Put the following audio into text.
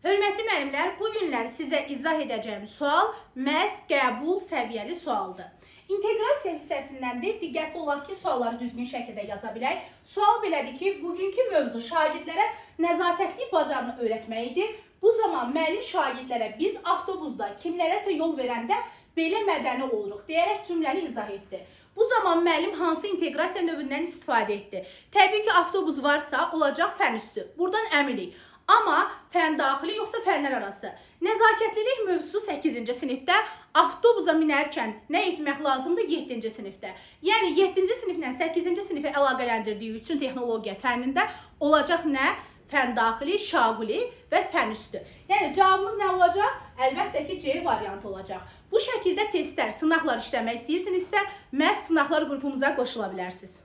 Hörmətli müəllimlər, bu günlər sizə izah edəcəyim sual məhz qəbul səviyyəli sualdır. İnteqrasiya hissəsindəndir. Diqqətli olaq ki, sualları düzgün şəkildə yaza bilək. Sual belədir ki, bugünkü mövzu şagirdlərə nəzakətli bacarığını öyrətmək idi. Bu zaman müəllim şagirdlərə biz avtobusda kimlərəsə yol verəndə belə mədəni oluruq deyərək cümləni izah etdi. Bu zaman müəllim hansı inteqrasiya növündən istifadə etdi? Təbii ki, avtobus varsa olacaq fən üstü. Buradan əminik. Amma fən daxili yoxsa fənlər arası. Nəzakətlilik mövzusu 8-ci sinifdə, avtobusa minərkən nə etmək lazımdır 7-ci sinifdə. Yəni 7-ci siniflə 8-ci sinifi əlaqələndirdiyi üçün texnologiya fənində olacaq nə? Fən daxili, şaquli və fən üstü. Yəni cavabımız nə olacaq? Əlbəttə ki, C variantı olacaq. Bu şəkildə testlər, sınaqlar işləmək istəyirsinizsə, məhz sınaqlar qrupumuza qoşula bilərsiniz.